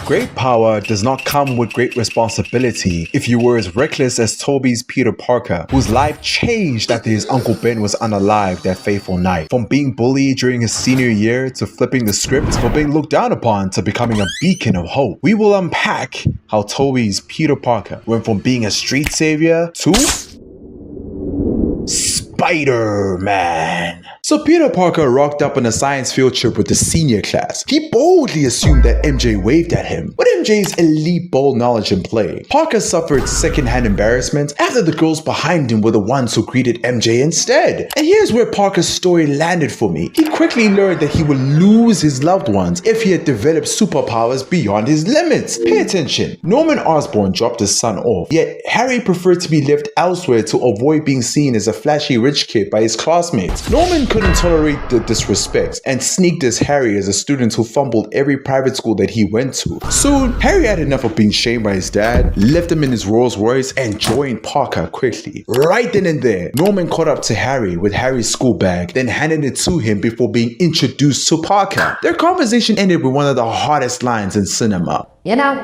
Great power does not come with great responsibility if you were as reckless as Tobey's Peter Parker, whose life changed after his Uncle Ben was unalived that fateful night. From being bullied during his senior year to flipping the script for being looked down upon to becoming a beacon of hope. We will unpack how Tobey's Peter Parker went from being a street savior to Spiderman. So Peter Parker rocked up on a science field trip with the senior class. He boldly assumed that MJ waved at him. With MJ's elite ball knowledge in play, Parker suffered secondhand embarrassment after the girls behind him were the ones who greeted MJ instead. And here's where Parker's story landed for me. He quickly learned that he would lose his loved ones if he had developed superpowers beyond his limits. Pay attention. Norman Osborn dropped his son off, yet Harry preferred to be left elsewhere to avoid being seen as a flashy rich kid by his classmates. Norman couldn't tolerate the disrespect and sneaked as Harry as a student who fumbled every private school that he went to. Soon, Harry had enough of being shamed by his dad, left him in his Rolls Royce, and joined Parker quickly. Right then and there, Norman caught up to Harry with Harry's school bag, then handed it to him before being introduced to Parker. Their conversation ended with one of the hardest lines in cinema. You know,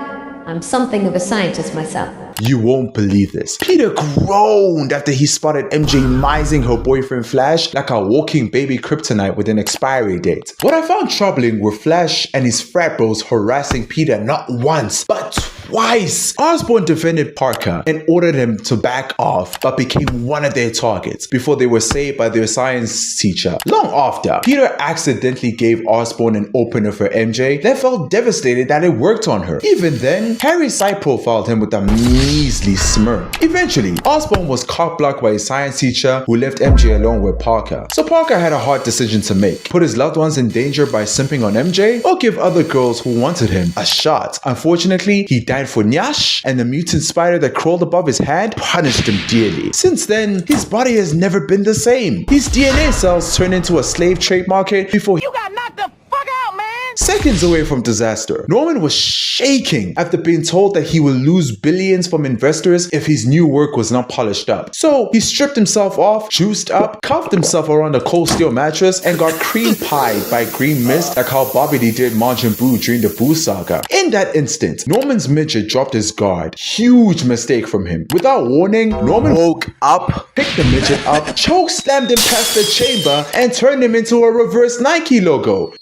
I'm something of a scientist myself. You won't believe this. Peter groaned after he spotted MJ mising her boyfriend Flash like a walking baby kryptonite with an expiry date. What I found troubling were Flash and his frat bros harassing Peter not once, but twice. Osborn defended Parker and ordered him to back off, but became one of their targets before they were saved by their science teacher. Long after, Peter accidentally gave Osborn an opener for MJ, then felt devastated that it worked on her. Even then, Harry side profiled him with a measly smirk. Eventually, Osborn was cock-blocked by his science teacher who left MJ alone with Parker. So Parker had a hard decision to make. Put his loved ones in danger by simping on MJ, or give other girls who wanted him a shot. Unfortunately, he died for Nyash, and the mutant spider that crawled above his head punished him dearly. Since then, his body has never been the same. His DNA cells turned into a slave trade market before he got knocked the fuck out, man! Seconds away from disaster, Norman was shaking after being told that he would lose billions from investors if his new work was not polished up. So he stripped himself off, juiced up, cuffed himself around a cold steel mattress, and got cream pied by green mist like how Bobby did Majin Buu during the Buu saga. In that instant, Norman's midget dropped his guard. Huge mistake from him. Without warning, Norman woke up, picked the midget up, choke slammed him past the chamber, and turned him into a reverse Nike logo.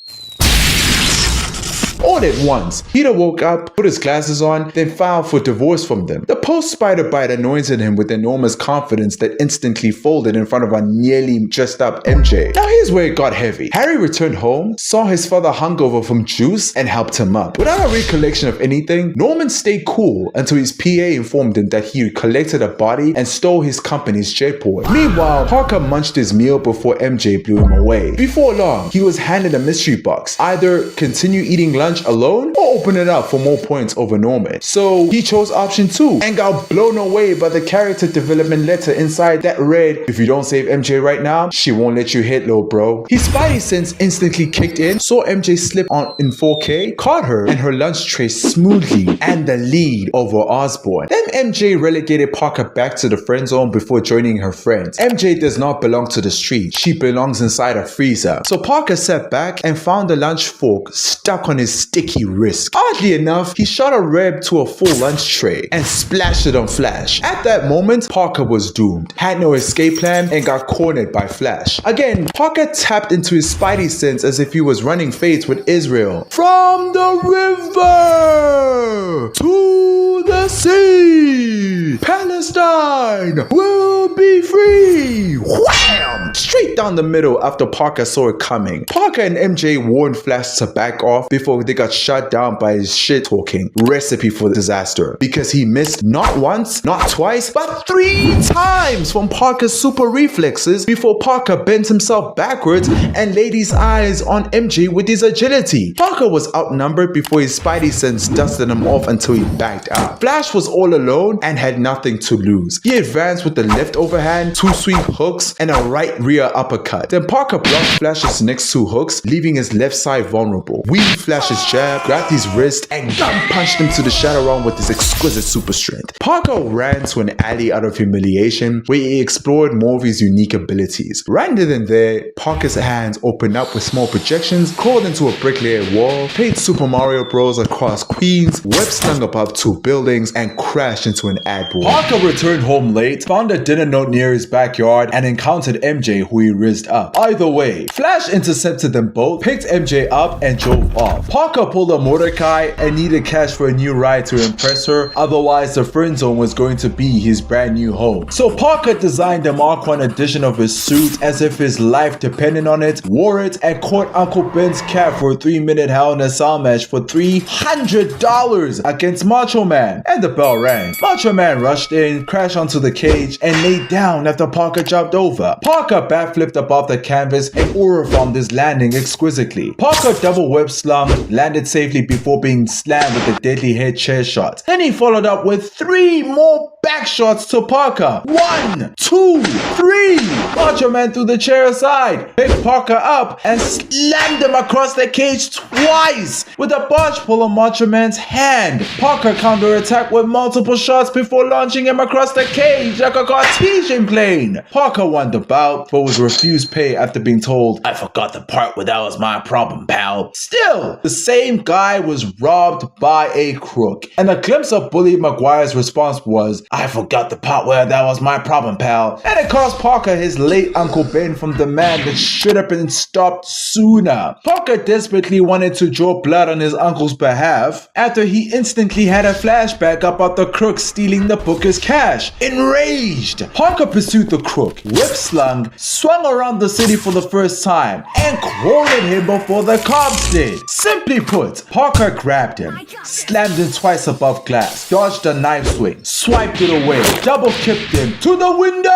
All at once, Peter woke up, put his glasses on, then filed for divorce from them. The post-spider bite anointed him with enormous confidence that instantly folded in front of a nearly dressed up MJ. Now here's where it got heavy. Harry returned home, saw his father hungover from juice, and helped him up. Without a recollection of anything, Norman stayed cool until his PA informed him that he collected a body and stole his company's jetboard. Meanwhile, Parker munched his meal before MJ blew him away. Before long, he was handed a mystery box. Either continue eating lunch alone or open it up for more points over Norman. So he chose option 2 and got blown away by the character development letter inside that read, "If you don't save MJ right now, she won't let you hit low, bro." His spidey sense instantly kicked in, saw MJ slip on in 4K, caught her and her lunch tray smoothly and the lead over Osborn. Then MJ relegated Parker back to the friend zone before joining her friends. MJ does not belong to the street. She belongs inside a freezer. So Parker sat back and found the lunch fork stuck on his sticky wrist. Oddly enough, he shot a reb to a full lunch tray and splashed it on Flash. At that moment, Parker was doomed, had no escape plan, and got cornered by Flash. Again, Parker tapped into his spidey sense as if he was running fades with Israel. From the river to the sea, Palestine will be free. Wham! Straight down the middle after Parker saw it coming. Parker and MJ warned Flash to back off before they got shut down by his shit-talking recipe for disaster, because he missed not once, not twice, but 3 times from Parker's super reflexes before Parker bent himself backwards and laid his eyes on MJ with his agility. Parker was outnumbered before his spidey sense dusted him off until he backed out. Flash was all alone zone and had nothing to lose. He advanced with the left overhand, 2 sweep hooks, and a right rear uppercut. Then Parker blocked Flash's next 2 hooks, leaving his left side vulnerable. Weaved Flash's jab, grabbed his wrist, and gun punched him to the shadow realm with his exquisite super strength. Parker ran to an alley out of humiliation where he explored more of his unique abilities. Right then and there, Parker's hands opened up with small projections, crawled into a brick-layered wall, played Super Mario Bros. Across Queens, web slung above 2 buildings, and crashed into an ad wall. Parker returned home late, found a dinner note near his backyard, and encountered MJ, who he rizzed up. Either way, Flash intercepted them both, picked MJ up, and drove off. Parker pulled a Mordecai and needed cash for a new ride to impress her, otherwise the friend zone was going to be his brand new home. So Parker designed a Mark 1 edition of his suit as if his life depended on it, wore it, and caught Uncle Ben's cab for a 3-minute Hell in a Cell match for $300 against Macho Man. And the bell rang. Macho Man rushed in, crashed onto the cage, and laid down after Parker jumped over. Parker backflipped above the canvas and aura farmed his landing exquisitely. Parker double web slung, landed safely before being slammed with a deadly head chair shot. Then he followed up with 3 more back shots to Parker. 1, 2, 3. Macho Man threw the chair aside, picked Parker up, and slammed him across the cage twice with a barge pull on Macho Man's hand. Parker counterattacked with multiple shots before launching him across the cage like a Cartesian plane. Parker won the bout, but was refused pay after being told, "I forgot the part where that was my problem, pal." Still, the same guy was robbed by a crook. And a glimpse of Bully Maguire's response was, "I forgot the part where that was my problem, pal." And it cost Parker his late Uncle Ben from the man that should have been stopped sooner. Parker desperately wanted to draw blood on his uncle's behalf after he instantly had a flashback about the crook stealing the Booker's cash. Enraged, Parker pursued the crook, whip slung, swung around the city for the first time, and cornered him before the cops did. Simply put, Parker grabbed him, slammed him twice above glass, dodged a knife swing, swiped it away, double kicked him to the window,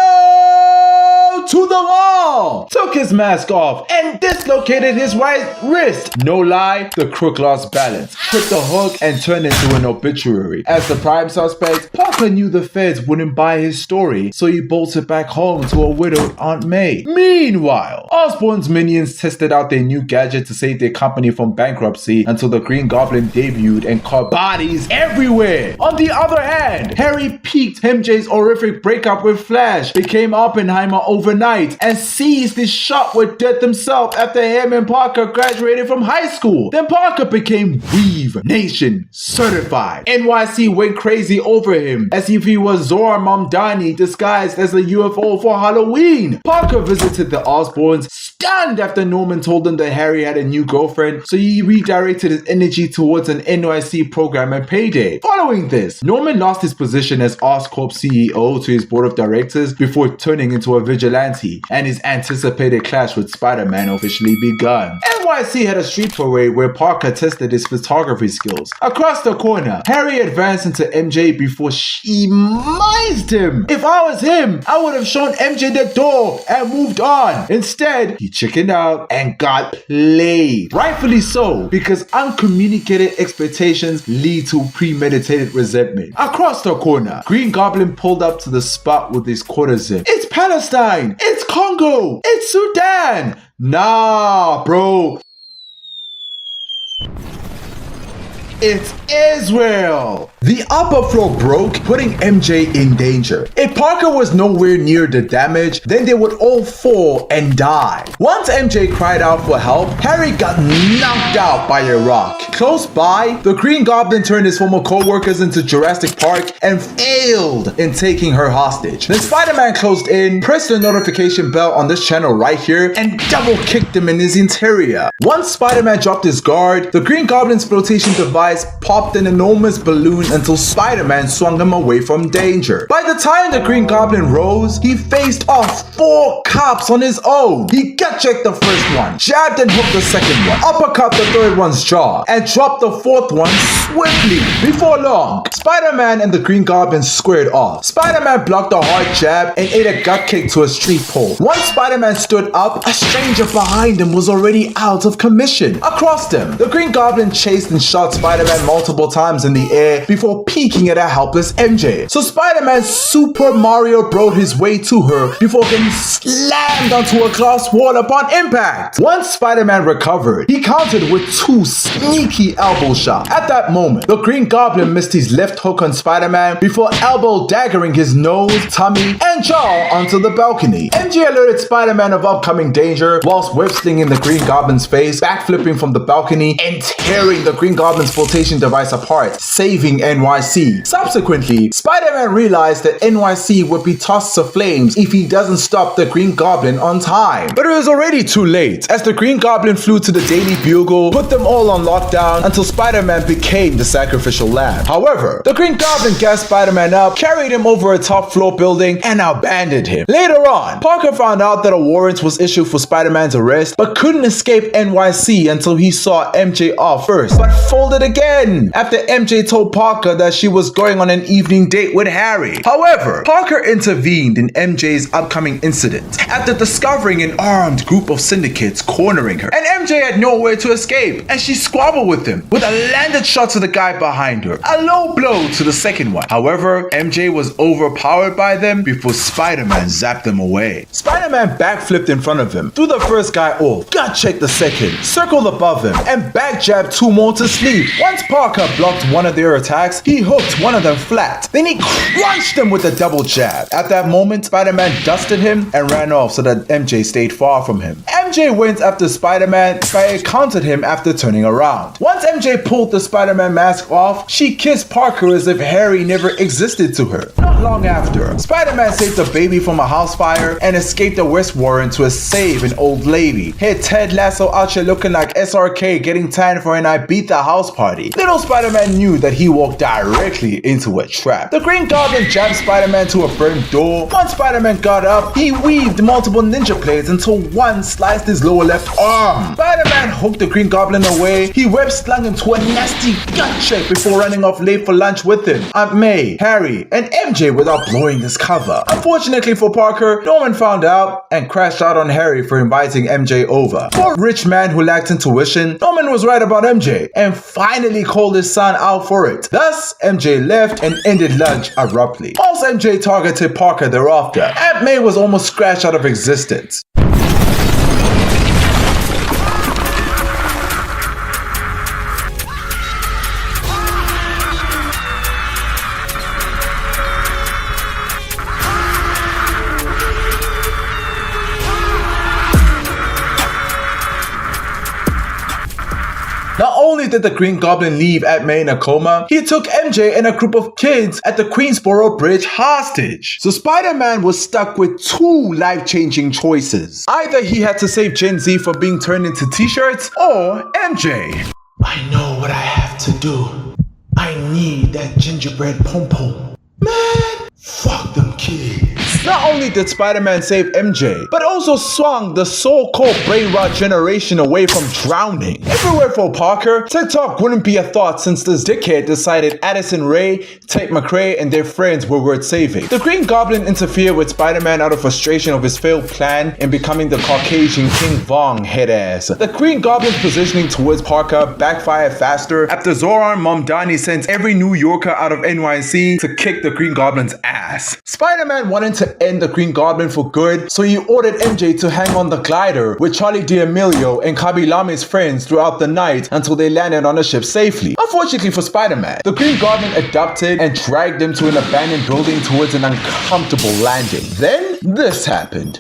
to the wall, took his mask off, and dislocated his right wrist. No lie, the crook lost balance, quit the hook, and turned into an obituary. As the prime suspect, Parker knew the feds wouldn't buy his story, so he bolted back home to a widowed Aunt May. Meanwhile, Osborn's minions tested out their new gadget to save their company from bankruptcy until the Green Goblin debuted and caught bodies everywhere. On the other hand, Harry peaked MJ's horrific breakup with Flash, became Oppenheimer overnight, and seized his shot with death himself after him and Parker graduated from high school. Then Parker became Weave Nation certified. NYC went crazy over him as if he was Zora Mamdani disguised as a UFO for Halloween. Parker visited the Osborns, stunned after Norman told him that Harry had a new girlfriend, so he redirected his energy towards an NYC program and payday. Following this, Norman lost his position as Oscorp CEO to his board of directors before turning into a vigilante, and his anticipated clash with Spider-Man officially begun. NYC had a street parade where Parker tested his photography skills. Across the corner, Harry advanced into MJ before she mised him. If I was him, I would have shown MJ the door and moved on. Instead, he chickened out and got played. Rightfully so, because uncommunicated expectations lead to premeditated resentment. Across the corner, Green Goblin pulled up to the spot with his quarter zip. It's Palestine! It's Congo! It's Sudan! Nah, bro. It's Israel! The upper floor broke, putting MJ in danger. If Parker was nowhere near the damage, then they would all fall and die. Once MJ cried out for help, Harry got knocked out by a rock. Close by, the Green Goblin turned his former co-workers into Jurassic Park and failed in taking her hostage. Then Spider-Man closed in, pressed the notification bell on this channel right here, and double kicked him in his interior. Once Spider-Man dropped his guard, the Green Goblin's flotation device popped an enormous balloon until Spider-Man swung him away from danger. By the time the Green Goblin rose, he faced off 4 cops on his own. He gut-checked the first one, jabbed and hooked the second one, uppercut the third one's jaw, and dropped the 4th one swiftly. Before long, Spider-Man and the Green Goblin squared off. Spider-Man blocked a hard jab and ate a gut kick to a street pole. Once Spider-Man stood up, a stranger behind him was already out of commission. Across them, the Green Goblin chased and shot Spider-Man Spider-Man multiple times in the air before peeking at a helpless MJ. So Spider-Man Super Mario Bro'd his way to her before getting slammed onto a glass wall upon impact. Once Spider-Man recovered, he countered with 2 sneaky elbow shots. At that moment, the Green Goblin missed his left hook on Spider-Man before elbow daggering his nose, tummy, and jaw onto the balcony. MJ alerted Spider-Man of upcoming danger whilst web-slinging the Green Goblin's face, backflipping from the balcony, and tearing the Green Goblin's flotation device apart, saving NYC. Subsequently, Spider-Man realized that NYC would be tossed to flames if he doesn't stop the Green Goblin on time. But it was already too late, as the Green Goblin flew to the Daily Bugle, put them all on lockdown until Spider-Man became the sacrificial lamb. However, the Green Goblin gassed Spider-Man up, carried him over a top floor building, and abandoned him. Later on, Parker found out that a warrant was issued for Spider-Man's arrest, but couldn't escape NYC until he saw MJ off first, but folded again after MJ told Parker that she was going on an evening date with Harry. However, Parker intervened in MJ's upcoming incident after discovering an armed group of syndicates cornering her, and MJ had nowhere to escape, and she squabbled with them with a landed shot to the guy behind her, a low blow to the second one. However, MJ was overpowered by them before Spider-Man zapped them away. Spider-Man backflipped in front of him, threw the first guy off, gut checked the second, circled above him, and back jabbed 2 more to sleep. Once Parker blocked one of their attacks, he hooked one of them flat. Then he crunched them with a double jab. At that moment, Spider-Man dusted him and ran off so that MJ stayed far from him. MJ went after Spider-Man, but countered him after turning around. Once MJ pulled the Spider-Man mask off, she kissed Parker as if Harry never existed to her. Not long after, Spider-Man saved a baby from a house fire and escaped a West warrant to save an old lady. Had Ted Lasso out here looking like SRK getting tan for an Ibiza house party. Little Spider-Man knew that he walked directly into a trap. The Green Goblin jabbed Spider-Man to a burnt door. Once Spider-Man got up, he weaved multiple ninja blades until one sliced his lower left arm. Spider-Man hooked the Green Goblin away. He web-slung him to a nasty gut check before running off late for lunch with him, Aunt May, Harry, and MJ without blowing his cover. Unfortunately for Parker, Norman found out and crashed out on Harry for inviting MJ over. For a rich man who lacked intuition, Norman was right about MJ and finally called his son out for it. Thus, MJ left and ended lunch abruptly. Whilst MJ targeted Parker thereafter, Aunt May was almost scratched out of existence. Not only did the Green Goblin leave Aunt May in a coma, he took MJ and a group of kids at the Queensboro Bridge hostage. So Spider-Man was stuck with 2 life-changing choices. Either he had to save Gen Z from being turned into t-shirts, or MJ. I know what I have to do. I need that gingerbread pom-pom. Man, fuck them kids. Not only did Spider-Man save MJ, but also swung the so-called brain rot generation away from drowning. Everywhere for Parker, TikTok wouldn't be a thought since this dickhead decided Addison Rae, Tate McRae, and their friends were worth saving. The Green Goblin interfered with Spider-Man out of frustration of his failed plan in becoming the Caucasian King Vong head ass. The Green Goblin's positioning towards Parker backfired faster after Zoran Momdani sent every New Yorker out of NYC to kick the Green Goblin's ass. Spider-Man wanted to end the Green Goblin for good, so he ordered MJ to hang on the glider with Charlie D'Amelio and Kabilame's friends throughout the night until they landed on the ship safely. Unfortunately for Spider-Man, the Green Goblin adapted and dragged them to an abandoned building towards an uncomfortable landing. Then, this happened.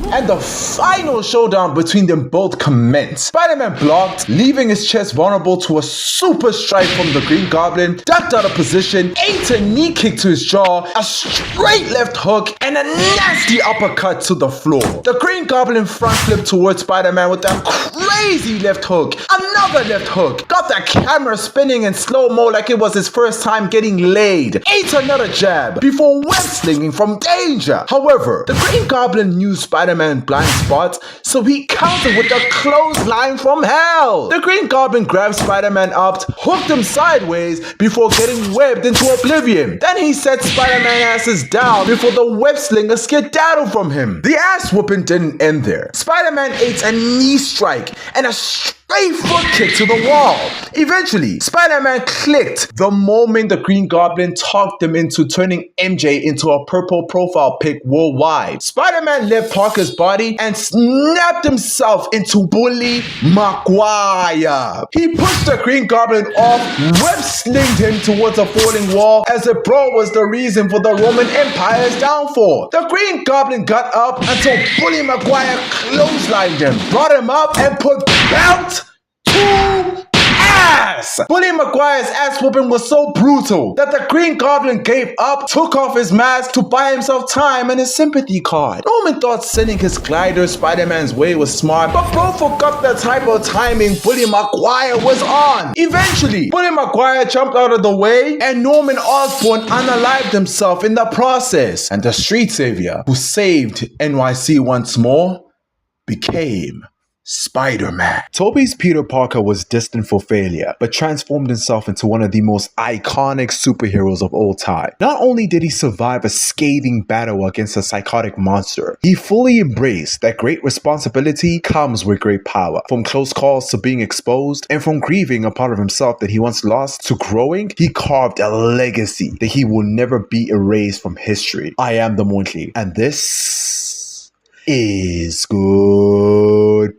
And the final showdown between them both commenced. Spider-Man blocked, leaving his chest vulnerable to a super strike from the Green Goblin, ducked out of position, ate a knee kick to his jaw, a straight left hook, and a nasty uppercut to the floor. The Green Goblin front flipped towards Spider-Man with a crazy left hook, another left hook, got the camera spinning in slow-mo like it was his first time getting laid, ate another jab before web-slinging from danger. However, the Green Goblin knew Spider-Man Spider-Man blind spot, so he countered with a clothesline from hell. The Green Goblin grabbed Spider-Man up, hooked him sideways before getting webbed into oblivion. Then he set Spider-Man asses down before the web slinger skedaddled from him. The ass whooping didn't end there. Spider-Man ate a knee strike and a straight foot kick to the wall. Eventually, Spider-Man clicked the moment the Green Goblin talked him into turning MJ into a purple profile pic worldwide. Spider-Man left Parker's body and snapped himself into Bully Maguire. He pushed the Green Goblin off, web-slinged him towards a falling wall as if bro was the reason for the Roman Empire's downfall. The Green Goblin got up until Bully Maguire clotheslined him, brought him up, and put belt to ass. Bully Maguire's ass whooping was so brutal that the Green Goblin gave up, took off his mask to buy himself time and his sympathy card. Norman thought sending his glider Spider-Man's way was smart, but bro forgot the type of timing Bully Maguire was on. Eventually, Bully Maguire jumped out of the way and Norman Osborn unalived himself in the process. And the Street Saviour, who saved NYC once more, became Spider-Man. Tobey's Peter Parker was destined for failure, but transformed himself into one of the most iconic superheroes of all time. Not only did he survive a scathing battle against a psychotic monster, he fully embraced that great responsibility comes with great power. From close calls to being exposed, and from grieving a part of himself that he once lost to growing, he carved a legacy that he will never be erased from history. I am the Monthly, and this is goodbye.